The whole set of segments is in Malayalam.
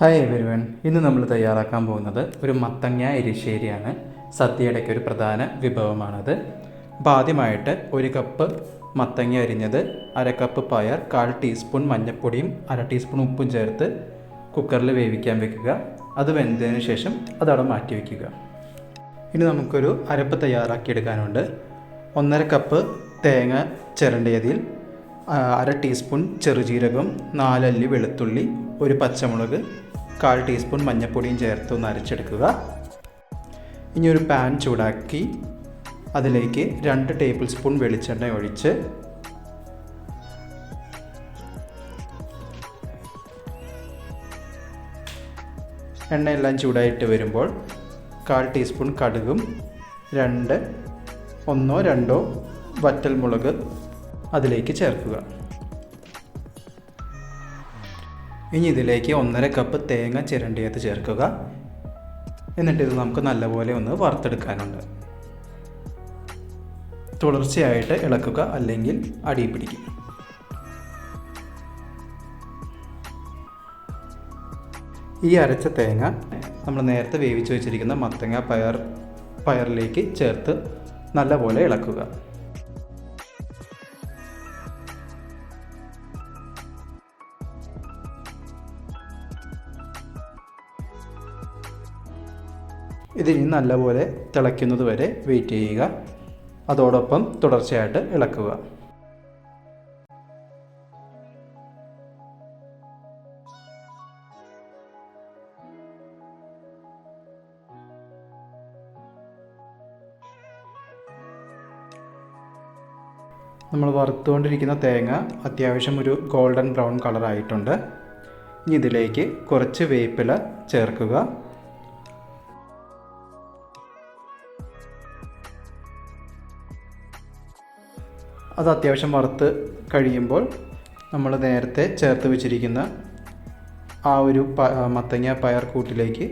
ഹായ് എവരിവൺ, ഇന്ന് നമ്മൾ തയ്യാറാക്കാൻ പോകുന്നത് ഒരു മത്തങ്ങ എരിശ്ശേരിയാണ്. സദ്യയുടെയൊക്കെ ഒരു പ്രധാന വിഭവമാണത്. അപ്പോൾ ആദ്യമായിട്ട് 1 കപ്പ് മത്തങ്ങ അരിഞ്ഞത്, 1/2 കപ്പ് പയർ, 1/4 ടീസ്പൂൺ മഞ്ഞൾപ്പൊടിയും 1/2 ടീസ്പൂൺ ഉപ്പും ചേർത്ത് കുക്കറിൽ വേവിക്കാൻ വെക്കുക. അത് വെന്തതിന് ശേഷം അതവിടെ മാറ്റി വയ്ക്കുക. ഇനി നമുക്കൊരു അരപ്പ് തയ്യാറാക്കിയെടുക്കാനുണ്ട്. 1/2 കപ്പ് തേങ്ങ ചിരണ്ടിയതിൽ 1/2 ടീസ്പൂൺ ചെറുജീരകം, 4 അല്ലി വെളുത്തുള്ളി, 1 പച്ചമുളക്, 1/4 ടീസ്പൂൺ മഞ്ഞൾപ്പൊടിയും ചേർത്ത് ഒന്ന് അരച്ചെടുക്കുക. ഇനി ഒരു പാൻ ചൂടാക്കി അതിലേക്ക് 2 ടേബിൾ സ്പൂൺ വെളിച്ചെണ്ണ ഒഴിച്ച് എണ്ണയെല്ലാം ചൂടായിട്ട് വരുമ്പോൾ 1/4 ടീസ്പൂൺ കടുകും 1-2 വറ്റൽമുളക് അതിലേക്ക് ചേർക്കുക. ഇനി ഇതിലേക്ക് 1/2 കപ്പ് തേങ്ങ ചിരണ്ടിയത് ചേർക്കുക. എന്നിട്ടിത് നമുക്ക് നല്ലപോലെ ഒന്ന് വറുത്തെടുക്കാനുണ്ട്. തുടർച്ചയായിട്ട് ഇളക്കുക, അല്ലെങ്കിൽ അടി പിടിക്കും. ഈ അരച്ച തേങ്ങ നമ്മൾ നേരത്തെ വേവിച്ച് വെച്ചിരിക്കുന്ന മത്തങ്ങ പയറിലേക്ക് ചേർത്ത് നല്ലപോലെ ഇളക്കുക. ഇതിനി നല്ലപോലെ തിളയ്ക്കുന്നത് വരെ വെയിറ്റ് ചെയ്യുക. അതോടൊപ്പം തുടർച്ചയായിട്ട് ഇളക്കുക. നമ്മൾ വറുത്തുകൊണ്ടിരിക്കുന്ന തേങ്ങ അത്യാവശ്യം ഒരു ഗോൾഡൻ ബ്രൗൺ കളറായിട്ടുണ്ട്. ഇനി ഇതിലേക്ക് കുറച്ച് വേപ്പില ചേർക്കുക. അത് അത്യാവശ്യം വറുത്ത് കഴിയുമ്പോൾ നമ്മൾ നേരത്തെ ചേർത്ത് വെച്ചിരിക്കുന്ന ആ ഒരു മത്തങ്ങ പയർ കൂട്ടിലേക്ക്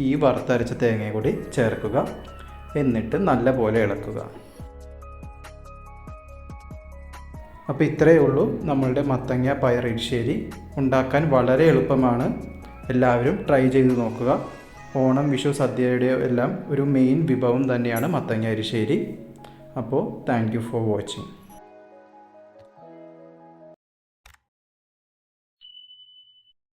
ഈ വറുത്തരച്ച തേങ്ങ കൂടി ചേർക്കുക. എന്നിട്ട് നല്ലപോലെ ഇളക്കുക. അപ്പോൾ ഇത്രയേ ഉള്ളൂ നമ്മളുടെ മത്തങ്ങ പയർ എരിശ്ശേരി. ഉണ്ടാക്കാൻ വളരെ എളുപ്പമാണ്. എല്ലാവരും ട്രൈ ചെയ്ത് നോക്കുക. ഓണം, വിഷു, സദ്യയുടെ എല്ലാം ഒരു മെയിൻ വിഭവം തന്നെയാണ് മത്തങ്ങ എരിശ്ശേരി. അപ്പോൾ താങ്ക് യു ഫോർ വാച്ചിങ്.